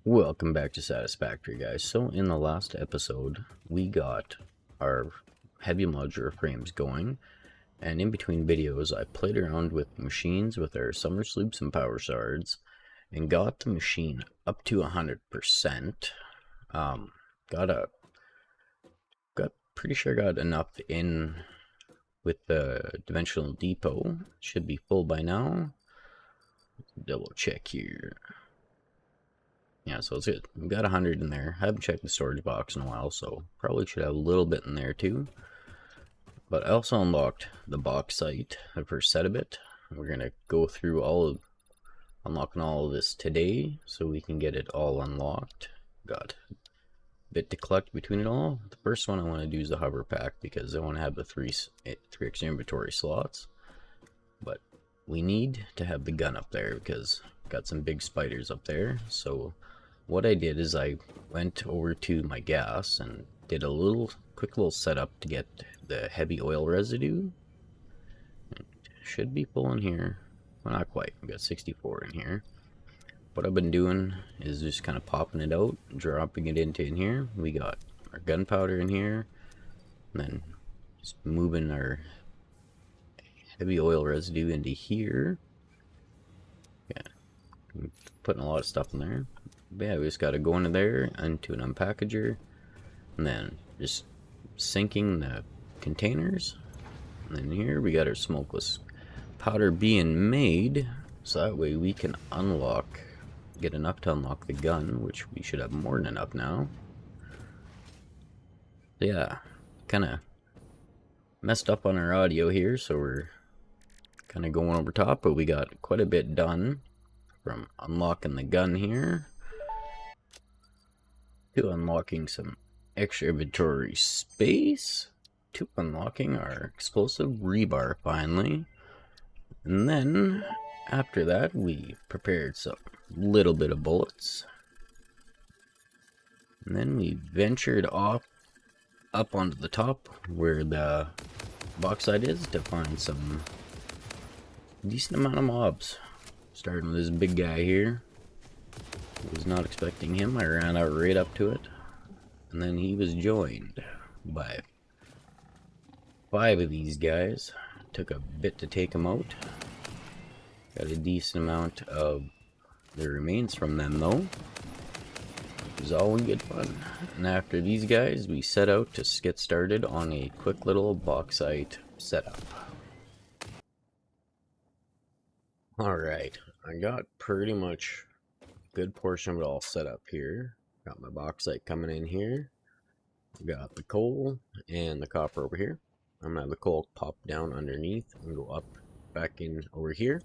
Welcome back to Satisfactory, guys. So in the last episode, we got our heavy modular frames going, and in between videos, I played around with machines with our summer sloops and power shards, and got the machine up to 100%. Got pretty sure got enough in with the dimensional depot. Should be full by now. Double check here. Yeah, so it's good. We've got 100 in there. I haven't checked the storage box in a while, so probably should have a little bit in there too. But I also unlocked the Bauxite, the first set of it. We're gonna go through unlocking all of this today, so we can get it all unlocked. Got a bit to collect between it all. The first one I want to do is the hover pack, because I want to have the three extra inventory slots. But we need to have the gun up there, because got some big spiders up there. So what I did is I went over to my gas and did a quick little setup to get the heavy oil residue. It should be full in here. Well, not quite. We got 64 in here. What I've been doing is just kind of popping it out, dropping it into in here. We got our gunpowder in here, and then just moving our heavy oil residue into here. Yeah, putting a lot of stuff in there. But yeah, we just got to go into there, into an unpackager, and then just sinking the containers. And then here we got our smokeless powder being made, so that way we can get enough to unlock the gun, which we should have more than enough now. So yeah, kind of messed up on our audio here, so we're kind of going over top, but we got quite a bit done from unlocking the gun here to unlocking some extra inventory space to unlocking our explosive rebar finally. And then after that, we prepared some little bit of bullets, and then we ventured off up onto the top where the bauxite is to find some decent amount of mobs. Starting with this big guy here. Was not expecting him. I ran out right up to it, and then he was joined by 5 of these guys. Took a bit to take him out. Got a decent amount of the remains from them though. It was all in good fun. And after these guys, we set out to get started on a quick little bauxite setup. Alright, I got pretty much good portion of it all set up here. Got my bauxite coming in here. Got the coal and the copper over here. I'm gonna have the coal pop down underneath and go up back in over here.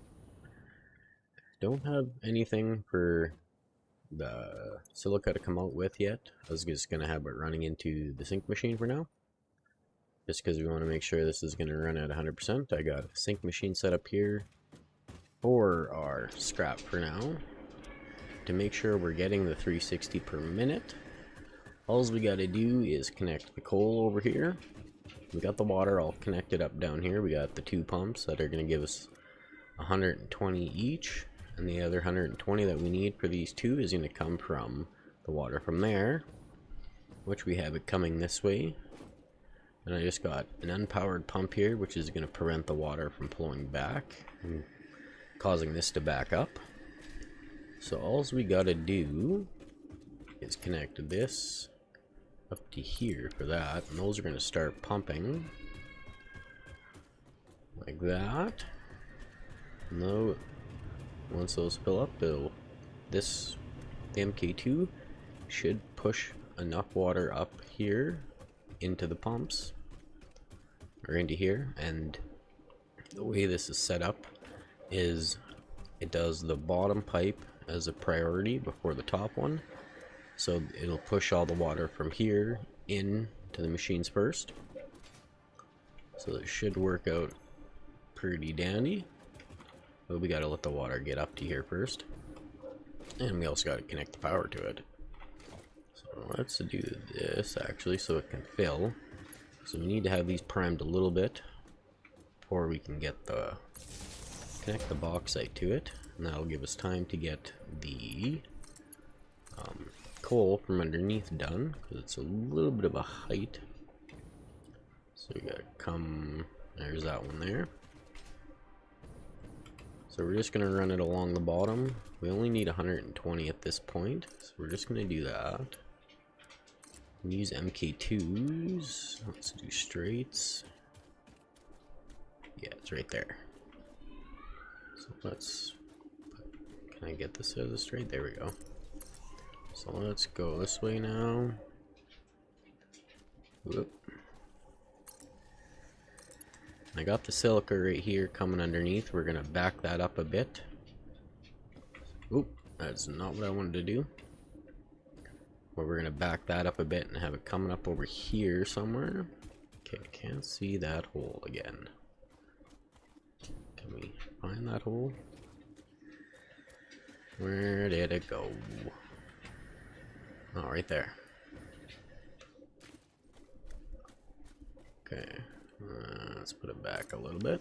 Don't have anything for the silica to come out with yet. I was just gonna have it running into the sink machine for now, just because we want to make sure this is gonna run at 100%. I got a sink machine set up here for our scrap for now, to make sure we're getting the 360 per minute. All we got to do is connect the coal over here. We got the water all connected up down here. We got the 2 pumps that are going to give us 120 each, and the other 120 that we need for these 2 is going to come from the water from there, which we have it coming this way. And I just got an unpowered pump here, which is going to prevent the water from flowing back and causing this to back up. So all we gotta do is connect this up to here for that, and those are gonna start pumping like that. No, once those fill up, the MK2 should push enough water up here into the pumps, or into here. And the way this is set up is it does the bottom pipe as a priority before the top one, so it'll push all the water from here in to the machines first. So it should work out pretty dandy, but we gotta let the water get up to here first, and we also gotta connect the power to it. So let's do this actually so it can fill. So we need to have these primed a little bit before we can connect the bauxite to it, and that'll give us time to get the coal from underneath done, because it's a little bit of a height. So we gotta come, there's that one there. So we're just gonna run it along the bottom. We only need 120 at this point, so we're just gonna do that. Use MK2s. Let's do straights. Yeah, it's right there. So let's, can I get this as a straight? There we go. So let's go this way now. Whoop. I got the silica right here coming underneath. We're gonna back that up a bit. Oop, that's not what I wanted to do. But we're gonna back that up a bit and have it coming up over here somewhere. Okay, can't see that hole again. Can we find that hole? Where did it go? Oh, right there. Okay, let's put it back a little bit.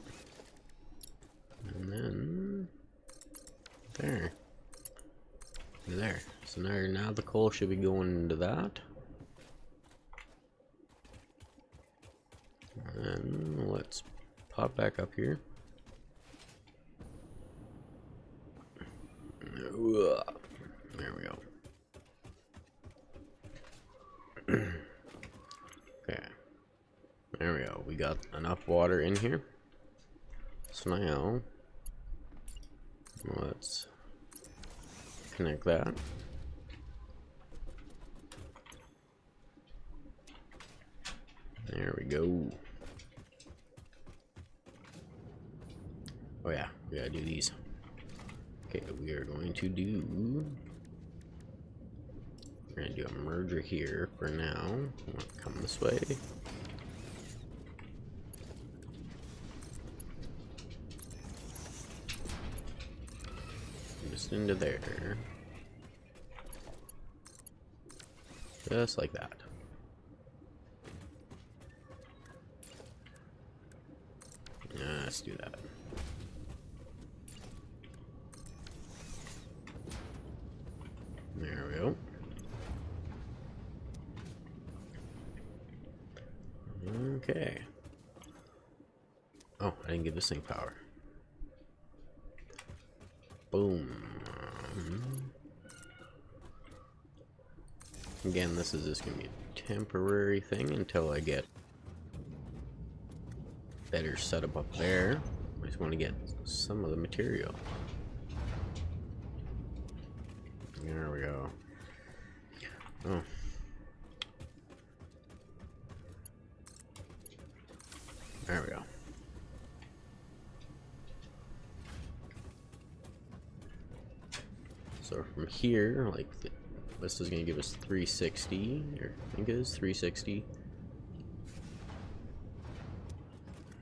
And then there. There. So now the coal should be going into that. And let's pop back up here. There we go. Okay. There we go. We got enough water in here. So now let's connect that. There we go. Oh yeah, we gotta do these. Okay, we are going to do, we're gonna do a merger here for now. Come this way. Just into there. Just like that. Yeah, let's do that. There we go. Okay. Oh, I didn't give this thing power. Boom. Again, this is just gonna be a temporary thing until I get better setup up there. I just want to get some of the material. There we go. Oh. There we go. So from here, like, this is going to give us 360, or I think it is 360.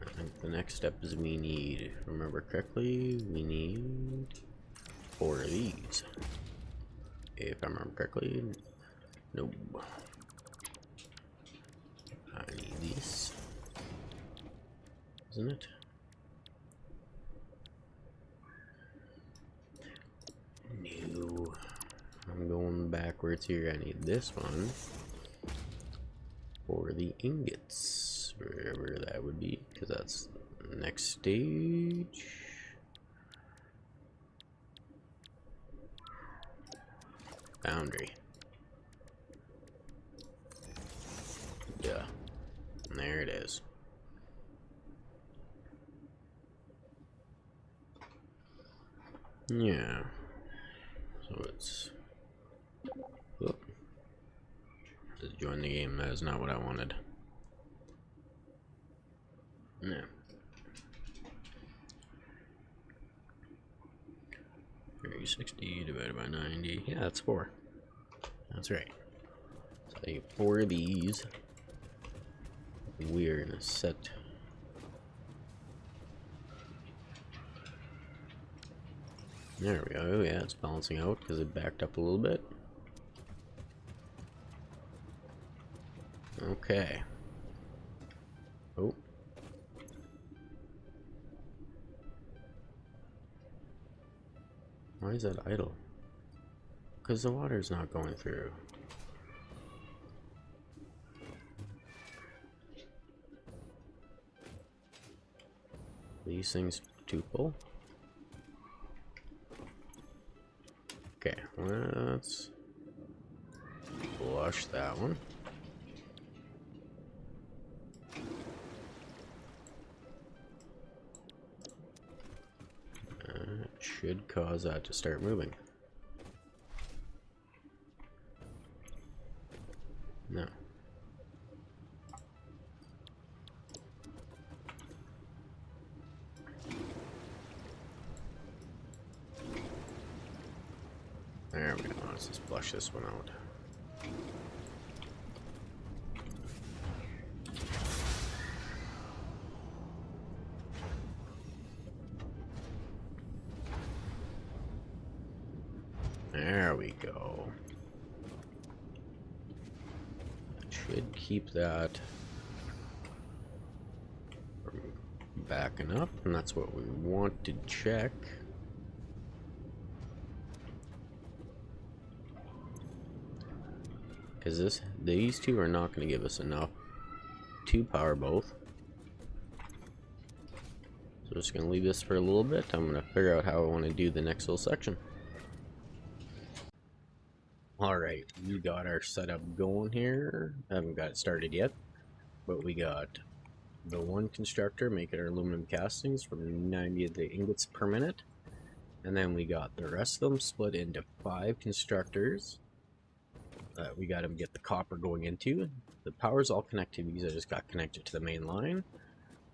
I think the next step is we need, if I remember correctly, we need 4 of these. If I remember correctly, nope. I need these, isn't it? No. I'm going backwards here. I need this one for the ingots, wherever that would be, because that's the next stage. Boundary. Yeah. And there it is. Yeah. So it's... Whoop. Just join the game. That is not what I wanted. Yeah. 360 divided by 90. Yeah, that's 4. That's right. So I need 4 of these. We're gonna set. There we go. Yeah, it's balancing out because it backed up a little bit. Okay. Oh. Why is that idle? because the water's not going through. These things too full. Okay, let's flush that one. It should cause that to start moving. No. There we go. Let's just flush this one out. There we go. Should keep that from backing up, and that's what we want to check. Because these two are not going to give us enough to power both. So I'm just going to leave this for a little bit. I'm going to figure out how I want to do the next little section. Alright, we got our setup going here. I haven't got it started yet, but we got the one constructor making our aluminum castings from 90 to ingots per minute. And then we got the rest of them split into 5 constructors that we got to get the copper going into. The power's all connected because I just got connected to the main line.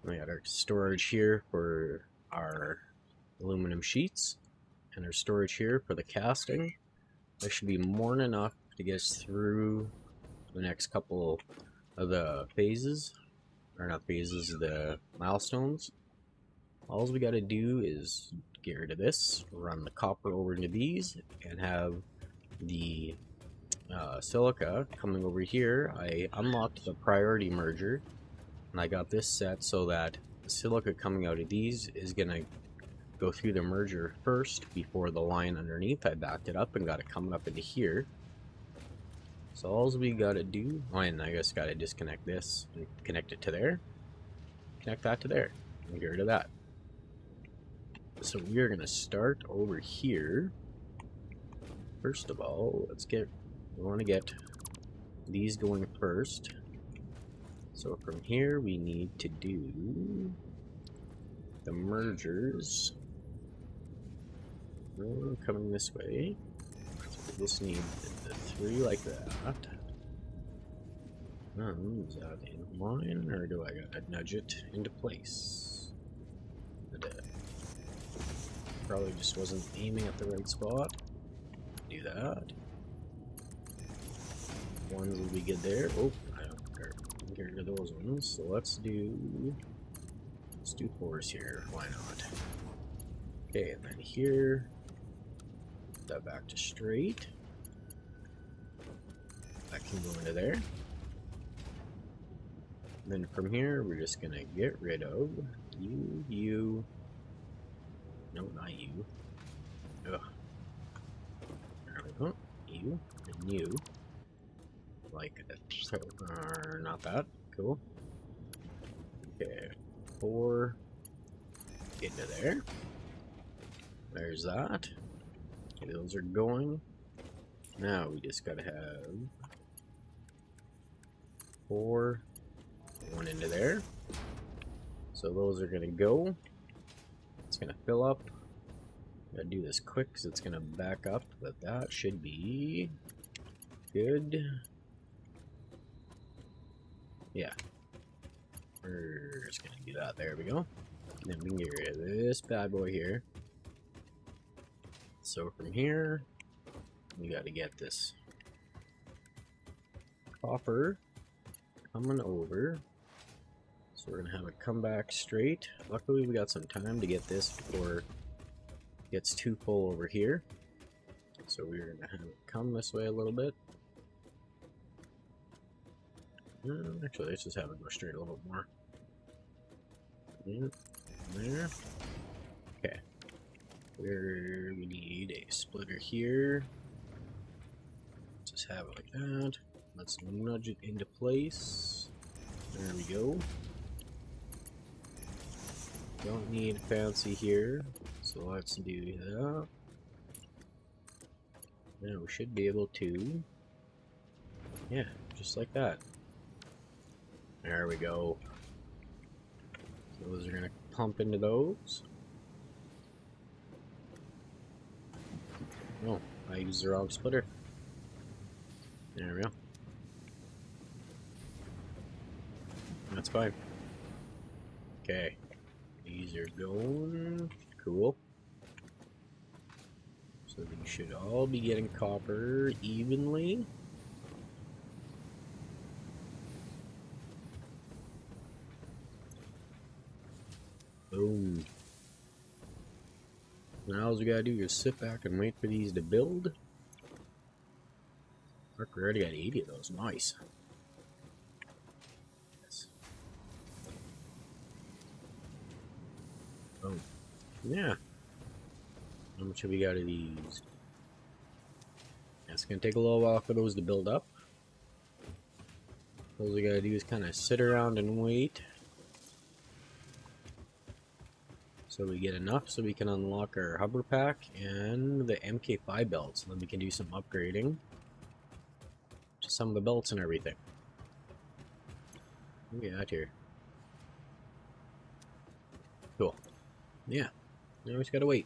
We got our storage here for our aluminum sheets and our storage here for the casting. There should be more than enough to get us through the next couple of the phases, or not phases, the milestones. All we got to do is get rid of this, run the copper over into these, and have the silica coming over here. I unlocked the priority merger, and I got this set so that the silica coming out of these is going to go through the merger first before the line underneath. I backed it up and got it coming up into here. So all we gotta do, and I just gotta disconnect this and connect it to there, connect that to there, and get rid of that. So we are gonna start over here. First of all, we want to get these going first. So from here we need to do the mergers. Coming this way. So we just need the 3 like that. Is that in line, or do I gotta nudge it into place? Probably just wasn't aiming at the right spot. Do that. Ones will be good there. Oh, I don't care. Get rid of those ones. So let's do 4s here. Why not? Okay, and then here. That back to straight. That can go into there. And then from here, we're just gonna get rid of you. No, not you. Ugh. There we go. You and you. Like, not that. Cool. Okay, 4. Get into there. There's that. Okay, those are going. Now we just gotta have 4, 1 into there. So those are gonna go. It's gonna fill up. Gotta do this quick because it's gonna back up, but that should be good. Yeah. We're just gonna do that. There we go. Then we can get rid of this bad boy here. So from here, we got to get this copper coming over. So we're going to have it come back straight. Luckily, we got some time to get this before it gets too full over here. So we're going to have it come this way a little bit. Actually, let's just have it go straight a little bit more. There. Okay. We need a splitter here. Just have it like that. Let's nudge it into place. There we go. Don't need fancy here, so let's do that. Now we should be able to, yeah, just like that. There we go. So those are gonna pump into those. Oh, I used the wrong splitter. There we go. That's fine. Okay. These are going. Cool. So these should all be getting copper evenly. Boom. Now all we gotta do is sit back and wait for these to build. Look, we already got 80 of those. Nice. Yes. Oh. Yeah. How much have we got of these? It's gonna take a little while for those to build up. All we gotta do is kind of sit around and wait. So we get enough so we can unlock our hover pack and the MK5 belts. And then we can do some upgrading to some of the belts and everything. What do we got here? Cool. Yeah. Now we just gotta wait.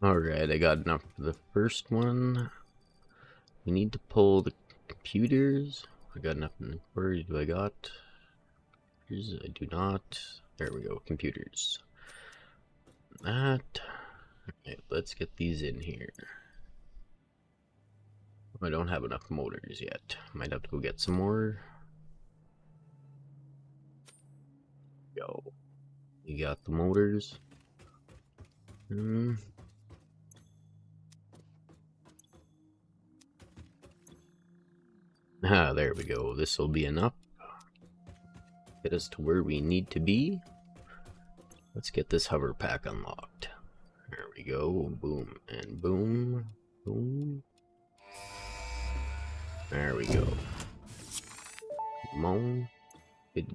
Alright, I got enough for the first one. We need to pull the computers. I got enough. Where do I got? I do not. There we go. Computers. That. Okay, let's get these in here. I don't have enough motors yet. Might have to go get some more. Go. You got the motors. Ah, there we go. This will be enough. Get us to where we need to be. Let's get this hover pack unlocked. There we go. Boom and boom. Boom. There we go. Come on.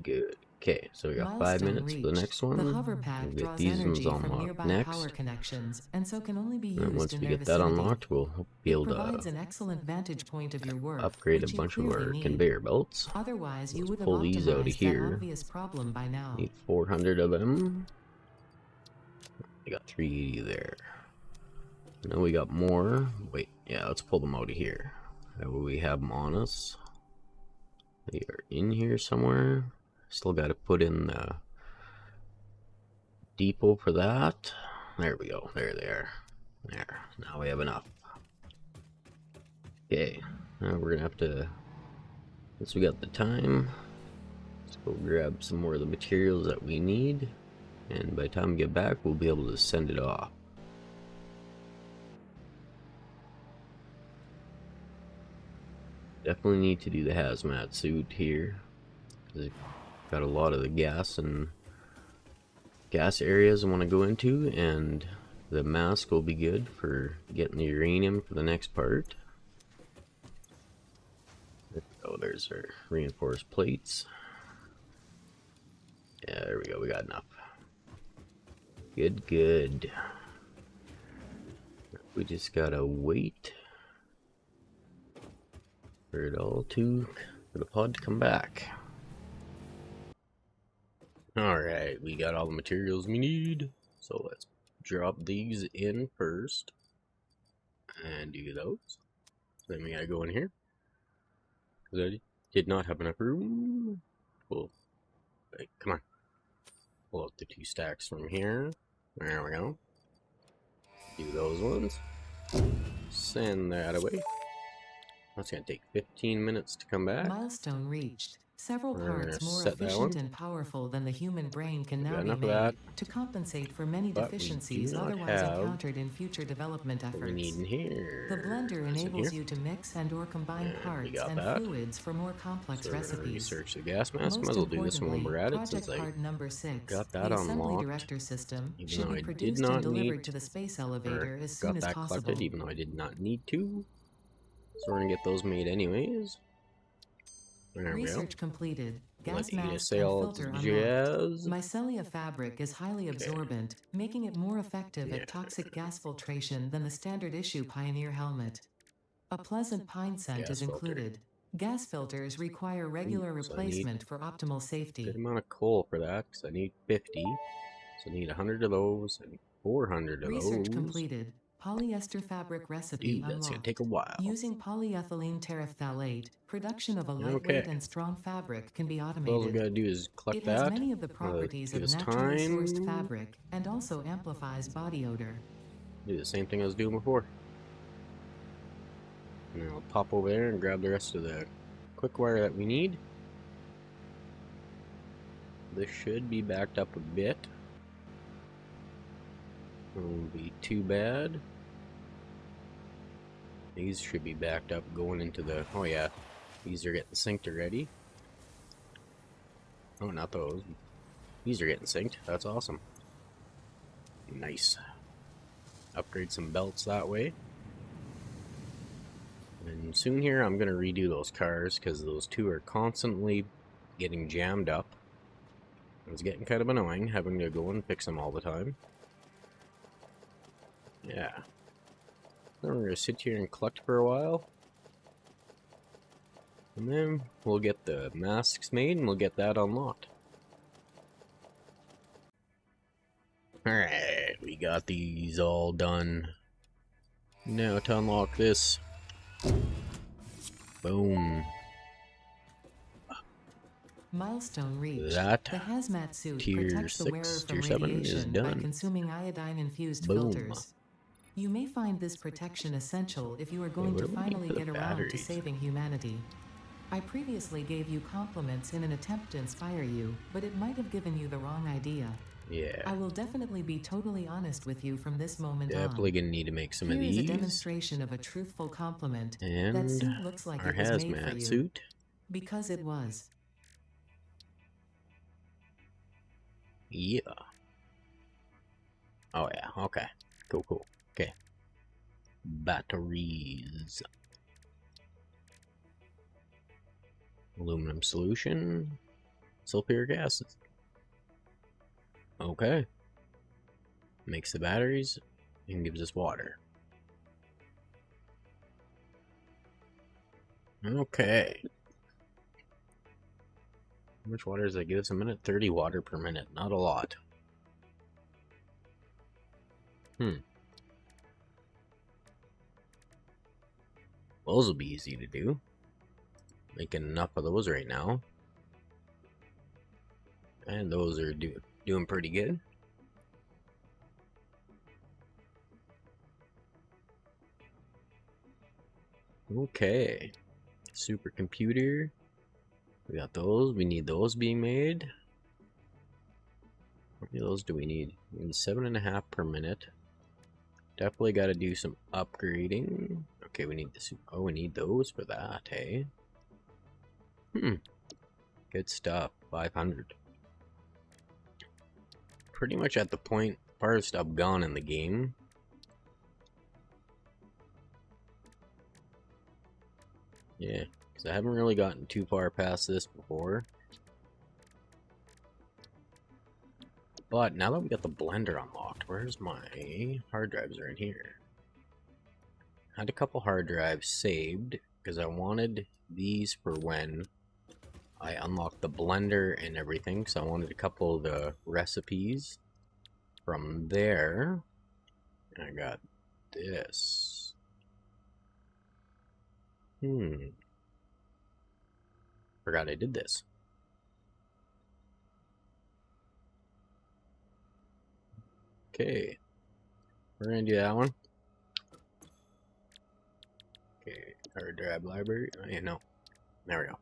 Good. Okay, so we got 5 minutes for the next one. The hover pack We'll get draws these energy ones from unlocked nearby next. power connections, and so can only be used And once in we their get that vicinity. unlocked, we'll be able to provides an excellent vantage point of your work, upgrade a which you bunch of clearly our need. conveyor belts. Otherwise, you Let's would have pull these out of optimized that here. obvious problem by now. Need 400 of them. I got 380 there. Now we got more. Wait, yeah, let's pull them out of here. That way we have them on us. They are in here somewhere. Still got to put in the depot for that. There we go. There they are. There. Now we have enough. Okay. Now we're gonna have to. Since we got the time, let's go grab some more of the materials that we need. And by the time we get back, we'll be able to send it off. Definitely need to do the hazmat suit here. I've got a lot of the gas areas I want to go into, and the mask will be good for getting the uranium for the next part. Oh, there's our reinforced plates. Yeah, there we go. We got enough. Good. We just gotta wait for the pod to come back. Alright, we got all the materials we need. So let's drop these in first. And do those. Then we gotta go in here. Because I did not have enough room. Cool. Right, come on. Pull out the 2 stacks from here. There we go. Do those ones. Send that away. That's gonna take 15 minutes to come back. Milestone reached. Several We're gonna parts more set that efficient one. and powerful than the human brain can We now got be enough of that, made to compensate for many but we do deficiencies not otherwise have encountered in future development what we need efforts. in The here. blender What's in enables here? you to mix and/or combine And we parts got and that. fluids for more So complex we're gonna recipes. research the gas mask. Might Most as well do this one while importantly, we're at it, since project I part number 6, got that the assembly unlocked. director system, Even should though be I did produced and not need, delivered to the space or elevator as soon got as that collected, possible. even though I did not need to. So we're gonna get those made anyways. There we go. Research completed. Let Gas Ada mask say and all its filter unlocked. jazz. Mycelia fabric is highly Okay. absorbent, making it more effective Yeah. at toxic gas filtration than the standard issue Pioneer helmet. A pleasant pine scent Gas is filter. included. Gas filters require regular So I need replacement for optimal a safety. good amount of coal for that, because I need 50. So I need 100 of those, and 400 of Research those. completed. Polyester fabric recipe Dude, that's gonna unlocked. take a while. Using polyethylene terephthalate, production of a Okay. lightweight and strong fabric can be All we automated. gotta do is collect It has that. many of the properties Give of us naturally sourced time. fabric and also amplifies body odor. Do the same thing I was doing before. And I'll pop over there and grab the rest of the quick wire that we need. This should be backed up a bit. Won't be too bad. These should be backed up going into the... Oh yeah, these are getting synced already. Oh, not those. These are getting synced. That's awesome. Nice. Upgrade some belts that way. And soon here I'm going to redo those cars, because those two are constantly getting jammed up. It's getting kind of annoying having to go and fix them all the time. Yeah. Then we're going to sit here and collect for a while. And then we'll get the masks made and we'll get that unlocked. Alright, we got these all done. Now to unlock this. Boom. Milestone reached. That The hazmat suit tier protects the wearer 6, from tier 7 is radiation by done. consuming iodine-infused Boom. filters. You may find this protection essential if you are Okay, going what to do we need finally for the get around to batteries? saving humanity. I previously gave you compliments in an attempt to inspire you, but it might have given you the wrong idea. Yeah. I will definitely be totally honest with you from this moment Definitely on. gonna need to make some Here of is a these. demonstration of a truthful compliment. That And suit looks like our it was made for hazmat you. suit. Because it was. Yeah. Oh yeah, okay. Cool. Okay. Batteries. Aluminum solution. Sulfuric acid. Okay. Makes the batteries and gives us water. Okay. How much water does that give us a minute? 30 water per minute. Not a lot. Those will be easy to do. Making enough of those right now. And those are doing pretty good. Okay. Supercomputer. We got those. We need those being made. How many of those do we need? We need 7.5 per minute. Definitely got to do some upgrading. Okay, we need this. Oh, we need those for that, hey? Good stuff. 500. Pretty much at the point farthest I've gone in the game. Yeah, because I haven't really gotten too far past this before. But now that we got the blender unlocked, where's my hard drives? Are in here. Had a couple hard drives saved because I wanted these for when I unlocked the blender and everything. So I wanted a couple of the recipes from there. And I got this. Forgot I did this. Okay. We're gonna do that one. Okay, hard drive library. Oh, yeah, no. There we go.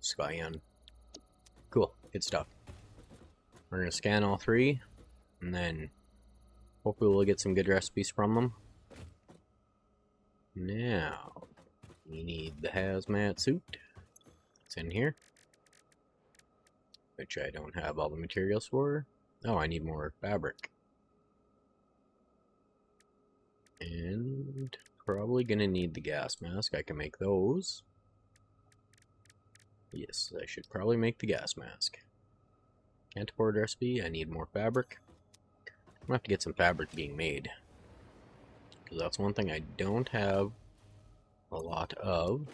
Scion. Cool, good stuff. We're gonna scan all three, and then hopefully we'll get some good recipes from them. Now, we need the hazmat suit. It's in here, which I don't have all the materials for. Oh, I need more fabric. And probably gonna need the gas mask. I can make those. Yes, I should probably make the gas mask. Can't afford a recipe. I need more fabric. I'm gonna have to get some fabric being made, because that's one thing I don't have a lot of.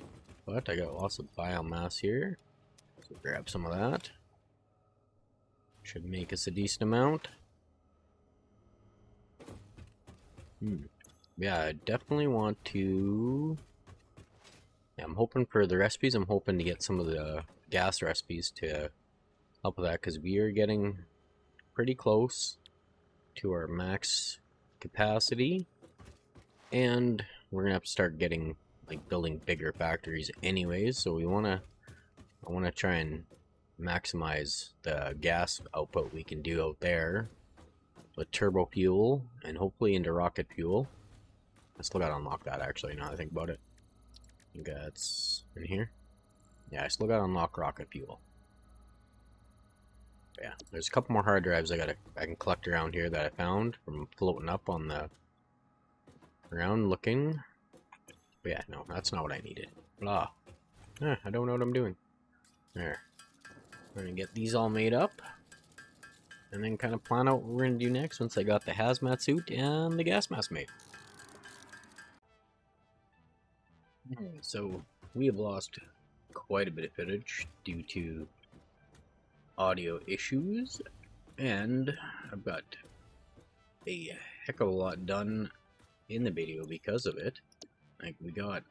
But I got lots of biomass here, so grab some of that. Should make us a decent amount. Yeah, I definitely want to... Yeah, I'm hoping for the recipes. I'm hoping to get some of the gas recipes to help with that, because we are getting pretty close to our max capacity, and we're gonna have to start getting, like, building bigger factories anyways. So I want to try and maximize the gas output we can do out there with turbo fuel and hopefully into rocket fuel. I still gotta unlock that, actually, now that I think about it. I think that's in here. Yeah, I still gotta unlock rocket fuel. But yeah, there's a couple more hard drives I can collect around here that I found from floating up on the ground looking. But yeah, no, that's not what I needed. Blah. I don't know what I'm doing. There. We're gonna get these all made up, and then kind of plan out what we're gonna do next once I got the hazmat suit and the gas mask made. So we have lost quite a bit of footage due to audio issues, and I've got a heck of a lot done in the video because of it. Like, we got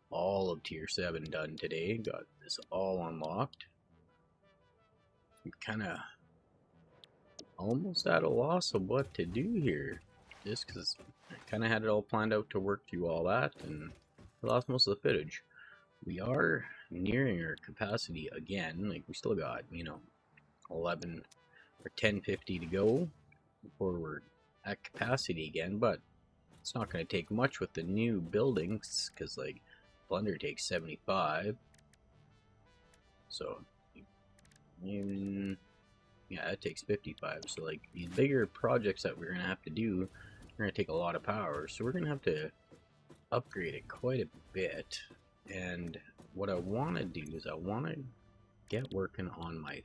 all of tier 7 done today, got this all unlocked. I'm kind of almost at a loss of what to do here, just because I kind of had it all planned out to work through all that, and I lost most of the footage. We are nearing our capacity again. Like, we still got, 11 or 1050 to go before we're at capacity again, but it's not going to take much with the new buildings, because, like, Blender takes 75. So, yeah, that takes 55. So, like, these bigger projects that we're going to have to do are going to take a lot of power. So we're going to have to upgrade it quite a bit. And what I want to do is I want to get working on my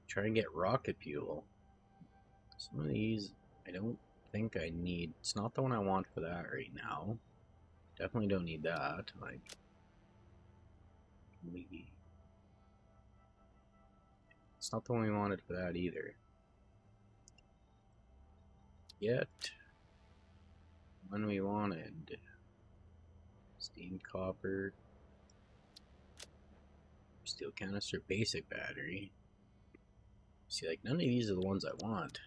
try and get rocket fuel. Some of these I don't think I need. It's not the one I want for that right now. Definitely don't need that. Like, maybe it's not the one we wanted for that either. Yet one we wanted. Steam copper, steel canister, basic battery. See, like, none of these are the ones I want.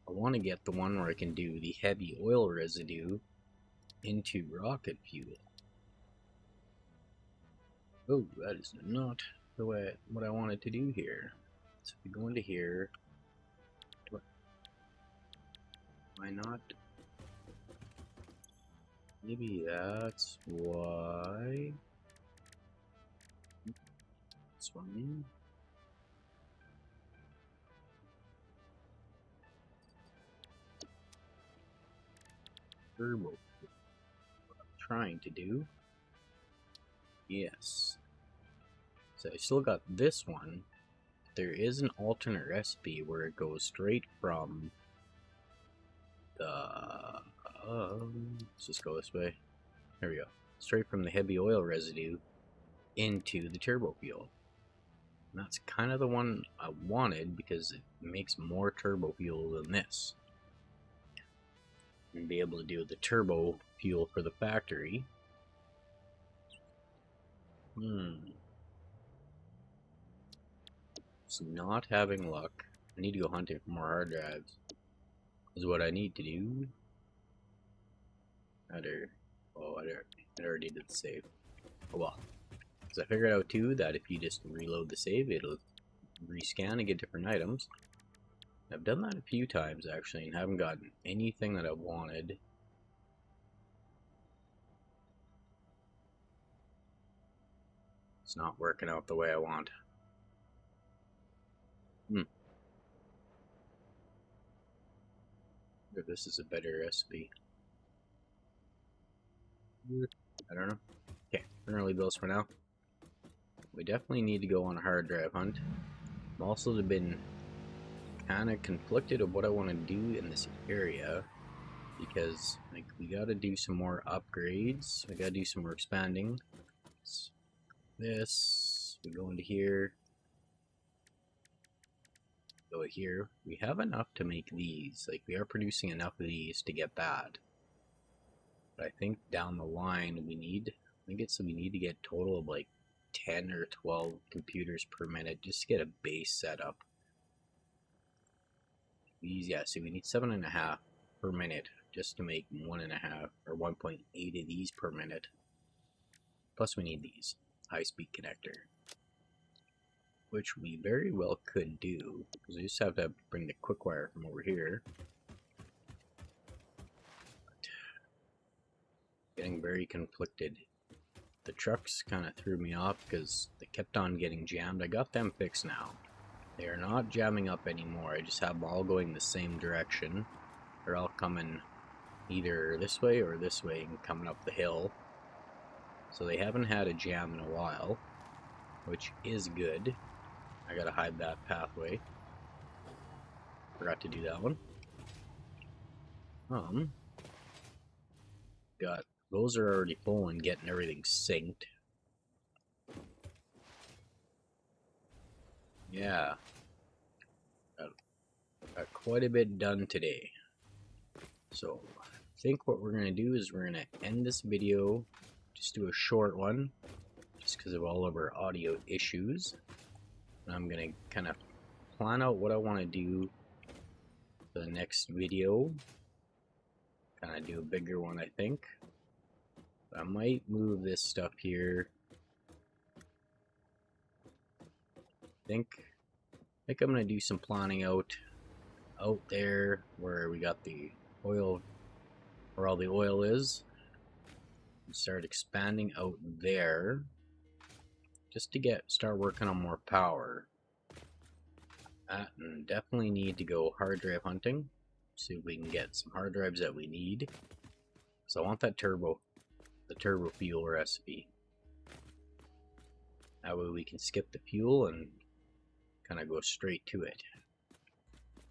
I want to get the one where I can do the heavy oil residue into rocket fuel. Oh, that is not the way what I wanted to do here. So if we go into here, why not? Maybe that's why. This one. Turbo. What I'm trying to do. Yes. So I still got this one. There is an alternate recipe where it goes straight from the... let's just go this way. There we go. Straight from the heavy oil residue into the turbo fuel. And that's kind of the one I wanted because it makes more turbo fuel than this. And be able to do the turbo fuel for the factory. Just not having luck. I need to go hunting for more hard drives. Is what I need to do. I already did the save. Oh well. Because I figured out too that if you just reload the save, it'll rescan and get different items. I've done that a few times actually and haven't gotten anything that I wanted. It's not working out the way I want. If this is a better recipe. I don't know. Okay, we're gonna leave those for now. We definitely need to go on a hard drive hunt. I've also been kind of conflicted of what I want to do in this area because like we got to do some more upgrades. We got to do some more expanding. This we go into here. Go here. We have enough to make these. Like we are producing enough of these to get that. But I think down the line we need. I think we need to get a total of like 10 or 12 computers per minute just to get a base setup. These, yeah, see we need 7.5 per minute just to make 1.5 or 1.8 of these per minute. Plus we need these high-speed connector, which we very well could do because we just have to bring the quick wire from over here. But getting very conflicted. The trucks kind of threw me off because they kept on getting jammed. I got them fixed now. They are not jamming up anymore. I just have them all going the same direction. They're all coming either this way or this way and coming up the hill. So they haven't had a jam in a while, which is good. I gotta hide that pathway. Forgot to do that one. Got those are already full and getting everything synced. Yeah. Got quite a bit done today. So I think what we're gonna do is we're gonna end this video, just do a short one, just because of all of our audio issues. And I'm gonna kind of plan out what I want to do for the next video. Kind of do a bigger one, I think. But I might move this stuff here. I think I'm gonna do some planning out there where we got the oil, where all the oil is, and start expanding out there just to start working on more power. And definitely need to go hard drive hunting, see if we can get some hard drives that we need. So I want that the turbo fuel recipe. That way we can skip the fuel and kind of go straight to it.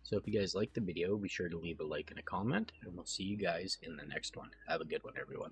So if you guys liked the video, be sure to leave a like and a comment, and we'll see you guys in the next one. Have a good one, everyone.